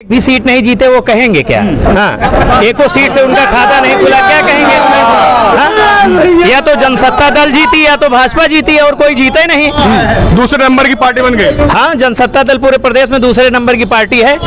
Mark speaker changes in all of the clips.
Speaker 1: भी सीट नहीं जीते वो कहेंगे क्या? हाँ, एको सीट से उनका खाता नहीं खुला, क्या कहेंगे? हाँ? या तो जनसत्ता दल जीती या तो भाजपा जीती है और कोई जीता ही नहीं।
Speaker 2: दूसरे नंबर की पार्टी बन गई।
Speaker 1: हाँ, जनसत्ता दल पूरे प्रदेश में दूसरे नंबर की पार्टी है।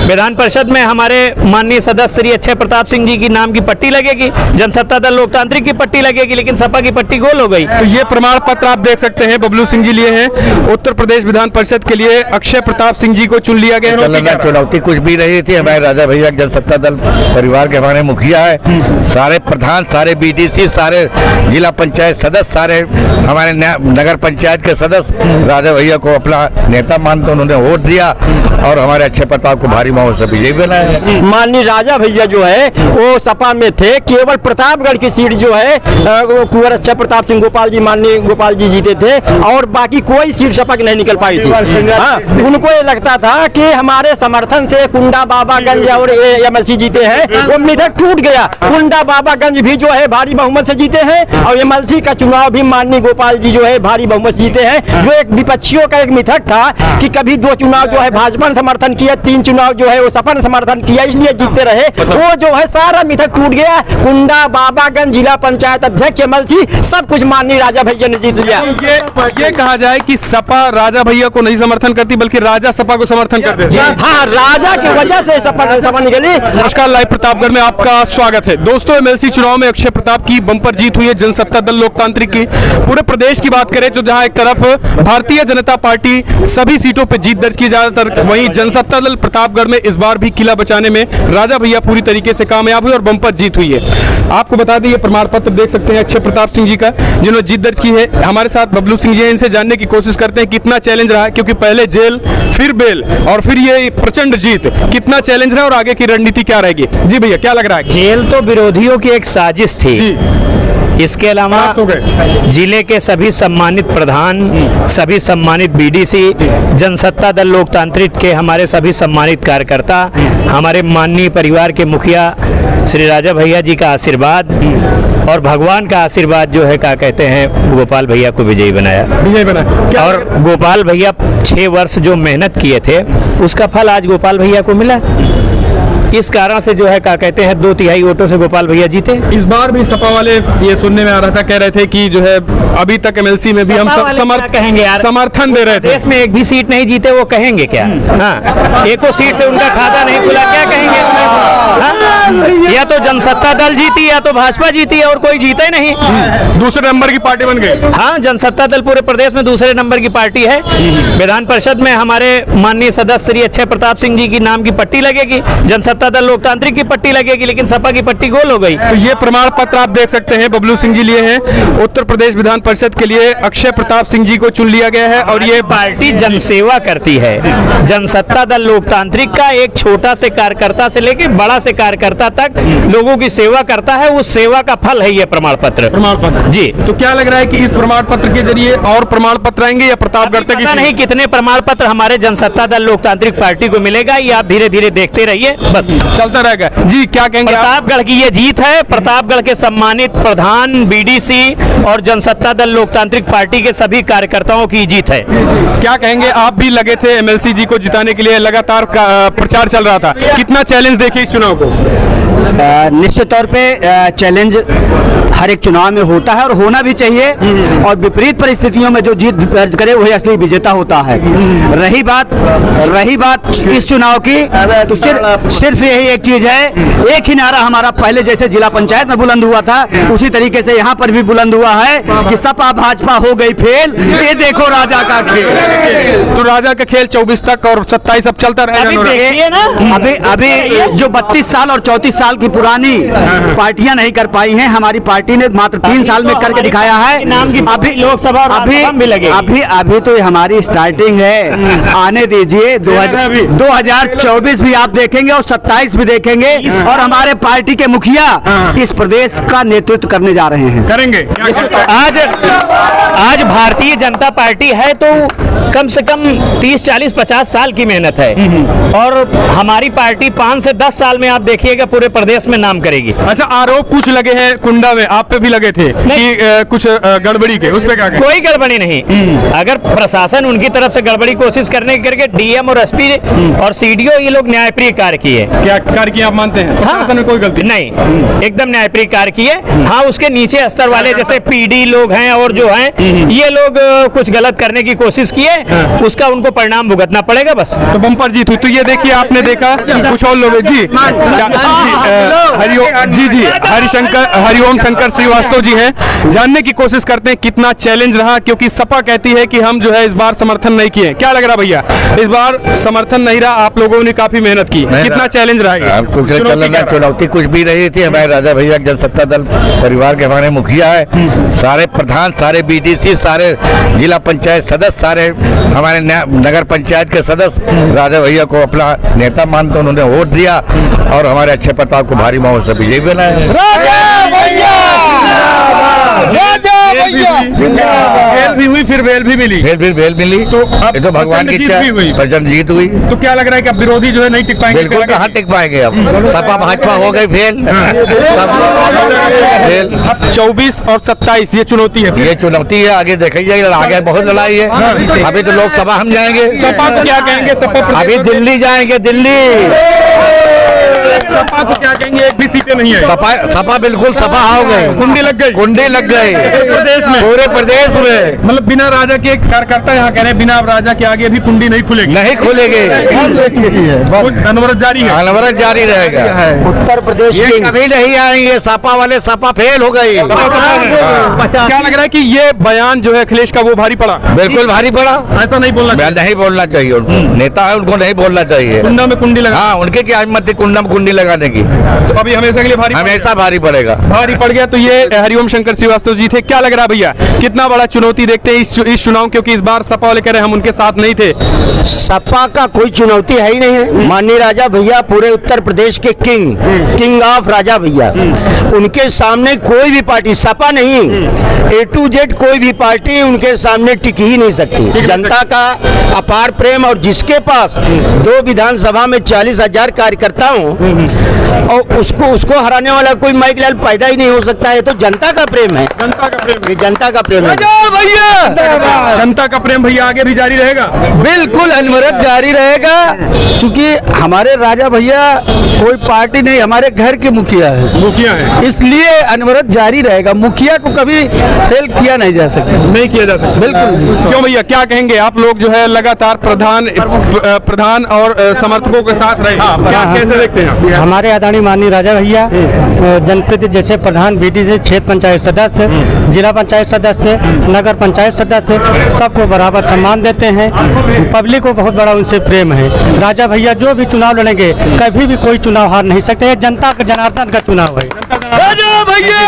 Speaker 1: विधान परिषद में हमारे माननीय सदस्य श्री अक्षय प्रताप सिंह जी की नाम की पट्टी लगेगी, जनसत्ता दल लोकतांत्रिक की पट्टी लगेगी, लेकिन सपा की पट्टी गोल हो गई।
Speaker 2: तो ये प्रमाण पत्र आप देख सकते हैं बबलू सिंह जी लिए हैं। उत्तर प्रदेश विधान परिषद के लिए अक्षय प्रताप सिंह जी को चुन लिया गया है।
Speaker 3: चुनौती कुछ भी रही थी, हमारे राजा भैया जनसत्ता दल परिवार के हमारे मुखिया है, सारे प्रधान, सारे बीडीसी, सारे जिला पंचायत सदस्य, सारे हमारे नगर पंचायत के सदस्य राजा भैया को अपना नेता मानते उन्होंने वोट दिया और हमारे अक्षय प्रताप को भारी माहौल से विजयी बनाया।
Speaker 4: माननीय राजा भैया जो है वो सपा में थे, केवल प्रतापगढ़ की सीट जो है वो कुंवर अक्षय प्रताप सिंह गोपाल जी, माननीय गोपाल जी जीते थे और बाकी कोई सीट सपा की नहीं निकल पाई थी। हाँ, उनको ये लगता था कि हमारे समर्थन से कुंडा बाबागंज और एमएलसी जीते हैं, वो मिथक टूट गया। कुंडा बाबागंज भी जो है भारी बहुमत से जीते हैं और एमएलसी का चुनाव भी माननीय गोपाल जी जो है भारी बहुमत से जीते हैं। जो एक विपक्षियों का एक मिथक था कि कभी 2 चुनाव जो है भाजपा ने समर्थन किया, 3 चुनाव जो है वो सपा ने समर्थन किया, इसलिए जीतते रहे, वो जो है सारा मिथक टूट गया। कुंडा बाबागंज जिला पंचायत अध्यक्ष एमएलसी सब कुछ माननीय राजा भैया ने जीत लिया।
Speaker 2: ये कहा जाए कि सपा राजा भैया को नहीं समर्थन करती बल्कि राजा सपा को समर्थन करते हैं।
Speaker 4: हाँ, राजा की वजह से सपा निकली।
Speaker 2: नमस्कार, लाइव प्रतापगढ़ में आपका स्वागत है। दोस्तों, एमएलसी चुनाव में अक्षय प्रताप की बम्पर जीत हुई है जनसत्ता दल लोकतांत्रिक की। पूरे प्रदेश की बात करें तो जहां एक तरफ भारतीय जनता पार्टी सभी सीटों पर जीत दर्ज की, ज्यादातर वहीं जनसत्ता दल प्रतापगढ़ में इस बार भी किला बचाने में राजा भैया पूरी तरीके से कामयाब हुए और बम्पर जीत हुई है। आपको बता दें, ये प्रमाण पत्र देख सकते हैं अक्षय प्रताप सिंह जी का, जिन्होंने जीत दर्ज की है। हमारे साथ बबलू सिंह जी हैं, इनसे जानने की कोशिश करते हैं कितना चैलेंज रहा है, क्योंकि पहले जेल, फिर बेल और फिर ये प्रचंड जीत, कितना चैलेंज रहा और आगे की रणनीति क्या रहेगी? जी भैया, क्या लग रहा है?
Speaker 1: जेल तो विरोधियों की एक साजिश थी। इसके अलावा जिले के सभी सम्मानित प्रधान, सभी सम्मानित बीडीसी, जनसत्ता दल लोकतांत्रिक के हमारे सभी सम्मानित कार्यकर्ता, हमारे माननीय परिवार के मुखिया श्री राजा भैया जी का आशीर्वाद और भगवान का आशीर्वाद जो है क्या कहते हैं गोपाल भैया को विजयी बनाया। और गोपाल भैया 6 वर्ष जो मेहनत किए थे उसका फल आज गोपाल भैया को मिला। इस कारण से जो है क्या कहते हैं 2/3 वोटों से गोपाल भैया जीते।
Speaker 2: इस बार भी सपा वाले ये सुनने में आ रहा था, कह रहे थे कि जो है अभी तक एमएलसी में भी हम समर्थन दे रहे थे।
Speaker 1: देश में एक भी सीट नहीं जीते वो कहेंगे क्या? हाँ, एको सीट से उनका खाता नहीं खुला, क्या कहेंगे? हाँ? या तो जनसत्ता दल जीती या तो भाजपा जीती है और कोई जीता ही नहीं।
Speaker 2: दूसरे नंबर की पार्टी बन गई।
Speaker 1: हाँ, जनसत्ता दल पूरे प्रदेश में दूसरे नंबर की पार्टी है। विधान परिषद में हमारे माननीय सदस्य श्री अक्षय प्रताप सिंह जी की नाम की पट्टी लगेगी, जनसत्ता दल लोकतांत्रिक की पट्टी लगेगी, लेकिन सपा की पट्टी गोल हो गई।
Speaker 2: तो ये प्रमाण पत्र आप देख सकते हैं बबलू सिंह जी लिए हैं। उत्तर प्रदेश विधान परिषद के लिए अक्षय प्रताप सिंह जी को चुन लिया गया है और ये
Speaker 1: पार्टी जनसेवा करती है। जनसत्ता दल लोकतांत्रिक का एक छोटा से कार्यकर्ता से लेकर बड़ा से कार्यकर्ता तक लोगों की सेवा करता है, उस सेवा का फल है ये प्रमाण पत्र। जी,
Speaker 2: तो क्या लग रहा है कि इस प्रमाण पत्र के जरिए और प्रमाण पत्र आएंगे या प्रतापगढ़ तक?
Speaker 1: पता नहीं कितने प्रमाण पत्र हमारे जनसत्ता दल लोकतांत्रिक पार्टी को मिलेगा, ये आप धीरे धीरे देखते रहिए, बस
Speaker 2: चलता रहेगा। जी, क्या कहेंगे?
Speaker 1: प्रतापगढ़ की ये जीत है। प्रतापगढ़ के सम्मानित प्रधान, बीडीसी और जनसत्ता दल लोकतांत्रिक पार्टी के सभी कार्यकर्ताओं की जीत है।
Speaker 2: क्या कहेंगे? आप भी लगे थे एमएलसी जी को जिताने के लिए, लगातार प्रचार चल रहा था, कितना चैलेंज देखे इस चुनाव को?
Speaker 5: निश्चित तौर पे चैलेंज हर एक चुनाव में होता है और होना भी चाहिए, और विपरीत परिस्थितियों में जो जीत दर्ज करे वही असली विजेता होता है। रही बात इस चुनाव की, तो सिर्फ यही एक चीज है, एक ही नारा हमारा पहले जैसे जिला पंचायत में बुलंद हुआ था उसी तरीके से यहाँ पर भी बुलंद हुआ है कि सपा भाजपा हो गई फेल, ये देखो राजा का खेल।
Speaker 2: तो राजा का खेल 24 तक और 27 अब चलता रहेगा।
Speaker 5: अभी जो 32 साल और 34 साल की पुरानी पार्टियां नहीं कर पाई हैं, हमारी पार्टी ने मात्र 3 साल में करके दिखाया है। अभी लोकसभा अभी तो हमारी स्टार्टिंग है, आने दीजिए। 2024 भी आप देखेंगे और 27 27 भी देखेंगे और हमारे पार्टी के मुखिया इस प्रदेश का नेतृत्व करने जा रहे हैं।
Speaker 2: करेंगे
Speaker 1: आज भारतीय जनता पार्टी है तो कम से कम 30, 40, 50 साल की मेहनत है और हमारी पार्टी 5 से 10 साल में आप देखिएगा पूरे प्रदेश में नाम करेगी।
Speaker 2: अच्छा, आरोप कुछ लगे हैं कुंडा में, आप पे भी लगे थे कि कुछ गड़बड़ी के, उस पे क्या कहें?
Speaker 1: कोई गड़बड़ी नहीं। अगर प्रशासन उनकी तरफ से गड़बड़ी कोशिश करने करके डीएम और एसपी और सीडीओ ये लोग न्यायप्रिय कार्य किए।
Speaker 2: क्या कार्य किया आप मानते हैं? प्रशासन में कोई गलती
Speaker 1: नहीं, एकदम न्यायप्रिय कार्य किए। हाँ, उसके नीचे स्तर वाले जैसे पीडी लोग हैं और जो हैं ये लोग कुछ गलत करने की कोशिश किए, उसका उनको परिणाम भुगतना पड़ेगा बस।
Speaker 2: तो बम्पर जीत हुई। तो ये देखिए, आपने देखा कुछ और लोग जी हरिओम शंकर श्रीवास्तव जी हैं, जानने की कोशिश करते हैं कितना चैलेंज रहा, क्योंकि सपा कहती है कि हम जो है इस बार समर्थन नहीं किए। क्या लग रहा भैया, इस बार समर्थन नहीं रहा, आप लोगों ने काफी मेहनत की, कितना चैलेंज रहा?
Speaker 3: चुनौती कुछ भी रही थी। हमारे राजा भैया जनसत्ता दल परिवार के हमारे मुखिया है, सारे प्रधान, सारे बीडीसी, सारे जिला पंचायत सदस्य, सारे हमारे नगर पंचायत के सदस्य राजा भैया को अपना नेता मानते, उन्होंने वोट दिया और हमारे अच्छे प्रताप को भारी माहौल से विजयी बनाया।
Speaker 2: बेल भी हुई, फिर बेल भी मिली,
Speaker 3: फिर बेल मिली, तो ये तो भगवान की इच्छा, प्रचंड जीत हुई।
Speaker 2: तो क्या लग रहा है कि अब विरोधी जो है नहीं टिक पाएंगे?
Speaker 3: बिल्कुल कहाँ टिक पाएंगे, अब सपा भाजपा हो गई फेल।
Speaker 2: अब 24 और 27 ये चुनौती है।
Speaker 3: ये चुनौती है, आगे देखी जाएगी, आगे बहुत लड़ाई है। अभी तो लोकसभा हम जाएंगे,
Speaker 2: सपा को क्या कहेंगे? सपा
Speaker 3: अभी दिल्ली जाएंगे, दिल्ली।
Speaker 2: सपा को क्या कहेंगे? एक भी सीटें नहीं है।
Speaker 3: सपा बिल्कुल सपा हो गए,
Speaker 2: कुंडी लग गई,
Speaker 3: कुंडी लग गई
Speaker 2: प्रदेश में,
Speaker 3: पूरे प्रदेश में।
Speaker 2: मतलब बिना राजा के कार्यकर्ता यहाँ कह रहे हैं बिना राजा के आगे भी कुंडी नहीं खुलेगी,
Speaker 3: नहीं खुलेगी,
Speaker 2: अनवरत जारी है,
Speaker 3: अनवरत जारी रहेगा।
Speaker 5: उत्तर प्रदेश
Speaker 3: ये कभी नहीं आएंगे, सपा वाले सपा फेल हो गई।
Speaker 2: क्या लग रहा है कि ये बयान जो है अखिलेश का वो भारी पड़ा?
Speaker 3: बिल्कुल भारी पड़ा,
Speaker 2: ऐसा नहीं बोलना चाहिए,
Speaker 3: नहीं बोलना चाहिए उनको, नेता है उनको नहीं बोलना चाहिए।
Speaker 2: कुंडा में कुंडी लगा,
Speaker 3: हाँ, उनके क्या हिम्मत थी कुंडा में कुंडी लगाने की?
Speaker 2: तो अभी हमेशा के लिए
Speaker 3: हमेशा भारी पड़ेगा,
Speaker 2: भारी पड़ गया। तो ये हरिओम शंकर श्रीवास्तव जी थे। क्या लग रहा है भैया, कितना बड़ा चुनौती देखते हैं इस चुनाव, क्योंकि इस बार सपा वाले कह रहे हैं हम उनके साथ नहीं थे?
Speaker 4: सपा का कोई चुनौती है ही नहीं है। माननीय राजा भैया पूरे उत्तर प्रदेश के किंग ऑफ राजा भैया, उनके सामने कोई भी पार्टी, सपा नहीं A to Z कोई भी पार्टी उनके सामने टिक ही नहीं सकती। जनता का अपार प्रेम, और जिसके पास 2 विधानसभा में 40,000 कार्यकर्ता हो और उसको हराने वाला कोई माइक लाल पैदा ही नहीं हो सकता है। तो जनता का प्रेम है,
Speaker 2: जनता का प्रेम,
Speaker 4: ये जनता का प्रेम है
Speaker 2: भैया, जनता का प्रेम भैया आगे भी जारी रहेगा,
Speaker 5: बिल्कुल अनवरत जारी रहेगा, क्योंकि हमारे राजा भैया कोई पार्टी नहीं, हमारे घर के मुखिया है,
Speaker 2: मुखिया है,
Speaker 5: इसलिए अनवरत जारी रहेगा। मुखिया को कभी फेल किया नहीं जा सकता,
Speaker 2: नहीं किया जा सकता।
Speaker 5: बिल्कुल।
Speaker 2: क्यों भैया, क्या कहेंगे? आप लोग जो है लगातार प्रधान और समर्थकों के साथ रहे, क्या कैसे देखते हैं?
Speaker 6: हमारे आदरणीय माननीय राजा भैया जनप्रतिनिधि जैसे प्रधान, बीडीसी, क्षेत्र पंचायत सदस्य, जिला पंचायत सदस्य, नगर पंचायत सदस्य, सबको बराबर सम्मान देते हैं। पब्लिक को बहुत बड़ा उनसे प्रेम है। राजा भैया जो भी चुनाव लड़ेंगे, कभी भी कोई चुनाव हार नहीं सकते। जनता का जनार्दन का चुनाव है।
Speaker 2: राजा भैया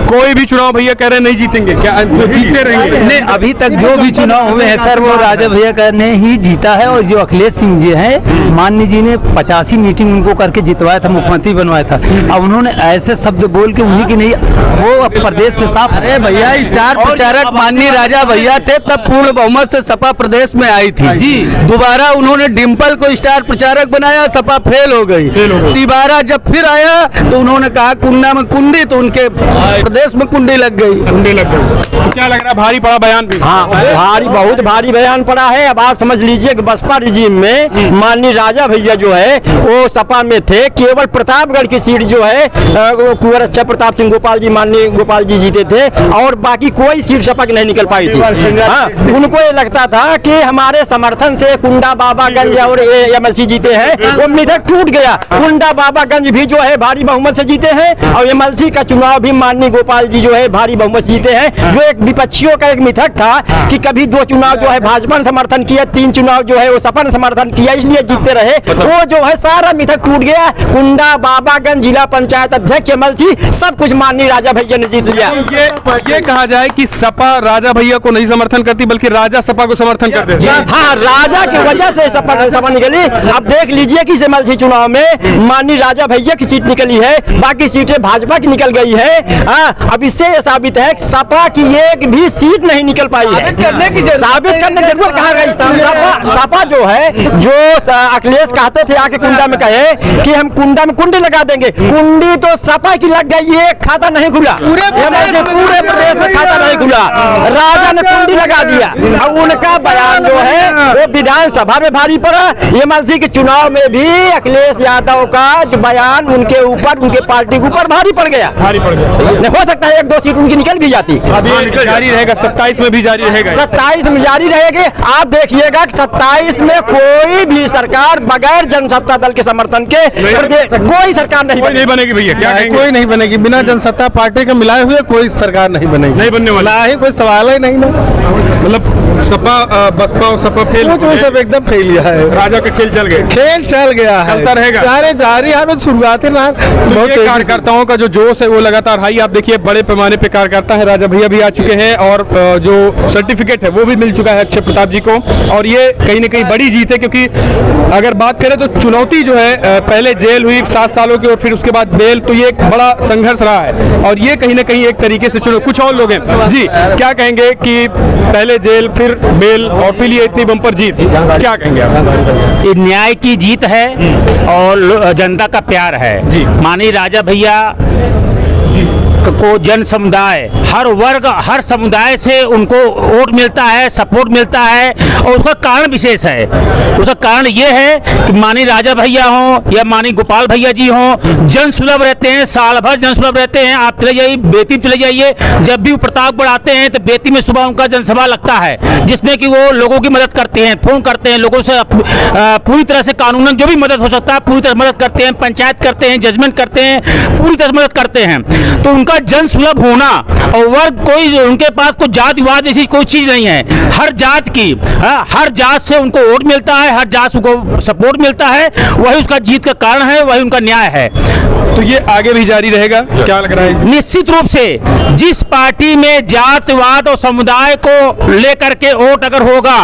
Speaker 2: कोई भी चुनाव भैया कह रहे नहीं जीतेंगे, क्या जीतते रहेंगे?
Speaker 5: नहीं, अभी तक जो भी चुनाव हुए हैं सर, वो राजा भैया का ने ही जीता है। और जो अखिलेश सिंह जी हैं, माननीय जी ने 85 मीटिंग उनको करके जितवाया था, मुख्यमंत्री बनवाया था। अब उन्होंने ऐसे शब्द बोल के उन्हीं की नहीं, वो प्रदेश से साफ। अरे भैया, स्टार प्रचारक माननीय राजा भैया थे, तब पूर्ण बहुमत से सपा प्रदेश में आई थी जी। दोबारा उन्होंने डिम्पल को स्टार प्रचारक बनाया, सपा फेल हो गई। तिबारा जब फिर आया तो उन्होंने कहा कुंडा में कुंडी, तो उनके प्रदेश में कुंडी लग गई।
Speaker 2: तो क्या लग रहा है, भारी पड़ा बयान भी?
Speaker 4: हाँ, भारी, बहुत भारी बयान पड़ा है। अब आप समझ लीजिए कि बसपा रिजीम में माननीय राजा भैया जो है वो सपा में थे, केवल प्रतापगढ़ की सीट जो है वो कुंवर अच्छा प्रताप सिंह गोपाल जी, माननीय गोपाल जी जीते थे, और बाकी कोई सीट सपा की नहीं निकल पाई थी। हाँ, उनको ये लगता था कि हमारे समर्थन से कुंडा बाबागंज और MLC जीते हैं, वो मिथक टूट गया। कुंडा बाबागंज भी जो है भारी बहुमत से से जीते हैं और एमएलसी का चुनाव भी माननीय गोपाल जी जो है भारी बहुमत जीते हैं। जो एक विपक्षियों का एक मिथक था कि कभी 2 चुनाव जो है भाजपा ने समर्थन किया, 3 चुनाव जो है वो सपा ने समर्थन किया इसलिए जीतते रहे, वो जो है सारा मिथक टूट गया। कुंडा, बाबागंज, जिला पंचायत अध्यक्ष, एमएलसी सब कुछ माननीय राजा भैया ने जीत लिया।
Speaker 2: ये कहा जाए कि सपा राजा भैया को नहीं समर्थन करती बल्कि राजा सपा को समर्थन करते थे।
Speaker 4: हाँ, राजा की वजह से सपा निकली। अब देख लीजिए कि एमएलसी चुनाव में माननीय राजा भैया की सीट निकली है, बाकी सीटें भाजपा की निकल गई है। अब इससे यह साबित है कि सपा की एक भी सीट नहीं निकल पाई है। साबित करने की जरूरत कहाँ गई? सपा जो है, जो अखिलेश कहते थे आके कुंडा में कहे कि हम कुंडा में कुंडी लगा देंगे, कुंडी तो सपा की लग गई है, खाता नहीं खुला। पूरे प्रदेश में खाता नहीं खुला, राजा ने कुंडी लगा दिया। और उनका बयान जो है वो विधानसभा में भारी पड़ा। एमएलसी के चुनाव में भी अखिलेश यादव का जो बयान उनके ऊपर, उनके पार्टी के ऊपर भारी पड़ गया। हो सकता है 1-2 सीट उनकी निकल भी जाती।
Speaker 2: अभी जारी रहेगा, 27 में भी जारी रहेगा,
Speaker 4: 27 में जारी रहेगी। आप देखिएगा कि 27 में कोई भी सरकार बगैर जनसत्ता दल के समर्थन के कोई सरकार नहीं
Speaker 2: बनेगी। भैया क्या कहेंगे?
Speaker 7: कोई नहीं बनेगी, बिना जनसत्ता पार्टी के मिलाए हुए कोई सरकार नहीं बनेगी,
Speaker 2: नहीं बनने वाला,
Speaker 7: ना ही कोई सवाल ही नहीं ना।
Speaker 2: मतलब सपा बसपा और सपा फेल,
Speaker 7: तो सब एकदम फेल है।
Speaker 2: राजा का खेल चल गया,
Speaker 7: खेल चल गया है,
Speaker 2: चलता रहेगा,
Speaker 7: जारी है। शुरुआती
Speaker 2: बहुत कार्यकर्ताओं का जो जोश है वो लगातार हाई। आप देखिए बड़े पैमाने पे कार्यकर्ता है, राजा भैया भी आ चुके हैं और जो सर्टिफिकेट है वो भी मिल चुका है अक्षय प्रताप जी को। और ये कहीं ना कहीं बड़ी जीत है, क्योंकि अगर बात करें तो चुनौती जो है, पहले जेल हुई 7 सालों की और फिर उसके बाद बेल, तो ये एक बड़ा संघर्ष रहा है। और ये कहीं ना कहीं एक तरीके से कुछ और लोग हैं जी, क्या कहेंगे कि पहले जेल फिर बेल और फिर ये इतनी बम्पर जीत, क्या कहेंगे आप?
Speaker 1: ये न्याय की जीत है और जनता का प्यार है
Speaker 2: जी।
Speaker 1: माननीय राजा भैया को जन समुदाय, हर वर्ग, हर समुदाय से उनको वोट मिलता है, सपोर्ट मिलता है। और उसका कारण विशेष है। उसका कारण ये है कि माननीय राजा भैया हों या माननीय गोपाल भैया जी हों, जन सुलभ रहते हैं, साल भर जन सुलभ रहते हैं। आप चले जाइए बेती चले जाइए, जब भी वो प्रतापगढ़ आते हैं तो बेती में सुबह उनका जनसभा लगता है, जिसमें कि वो लोगों की मदद करते हैं, फोन करते हैं, लोगों से पूरी तरह से कानूनन जो भी मदद हो सकता है पूरी तरह मदद करते हैं, पंचायत करते हैं, जजमेंट करते हैं, पूरी तरह मदद करते हैं। तो उनका जन सुलभ होना और वर्ग, कोई उनके पास कोई जात विवाद जैसी कोई चीज नहीं है। हर जात की, हर जात से उनको वोट मिलता है, हर जात से उनको सपोर्ट मिलता है। वही उसका जीत का कारण है, वही उनका न्याय है।
Speaker 2: तो ये आगे भी जारी रहेगा, क्या लग रहा है?
Speaker 1: निश्चित रूप से जिस पार्टी में जातवाद और समुदाय को लेकर के वोट अगर होगा,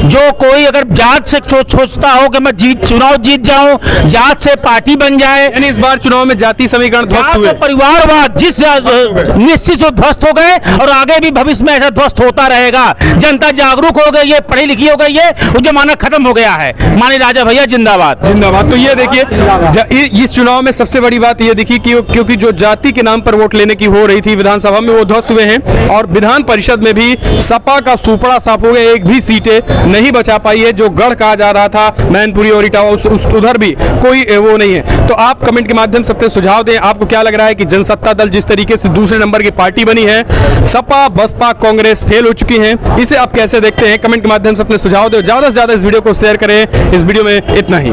Speaker 1: जो कोई अगर जात से सोचता हो कि मैं चुनाव जीत जाऊं, जात से पार्टी बन जाए,
Speaker 2: यानी इस बार चुनाव में जाति समीकरण ध्वस्त हुए,
Speaker 1: परिवारवाद जिस निश्चित रूप ध्वस्त हो गए और आगे भी भविष्य में ऐसा ध्वस्त होता रहेगा। जनता जागरूक हो गई है, पढ़ी लिखी हो गई है, वो जमाना खत्म हो गया है। माननीय राजा भैया जिंदाबाद,
Speaker 2: जिंदाबाद। तो ये देखिए इस चुनाव में सबसे बड़ी बात ये देखी कि क्योंकि जो जाति के नाम पर वोट लेने की हो रही थी विधानसभा में, वो ध्वस्त हुए हैं। और विधान परिषद में भी सपा का सुपड़ा साफ हो गया, एक भी सीटें नहीं बचा पाई है। जो गढ़ कहा जा रहा था मैनपुरी और इटावा, उधर भी कोई वो नहीं है। तो आप कमेंट के माध्यम से अपने सुझाव दें, आपको क्या लग रहा है कि जनसत्ता दल जिस तरीके से दूसरे नंबर की पार्टी बनी है, सपा बसपा कांग्रेस फेल हो चुकी हैं, इसे आप कैसे देखते हैं? कमेंट के माध्यम से अपने सुझाव दें। ज्यादा से ज्यादा इस वीडियो को शेयर करें। इस वीडियो में इतना ही।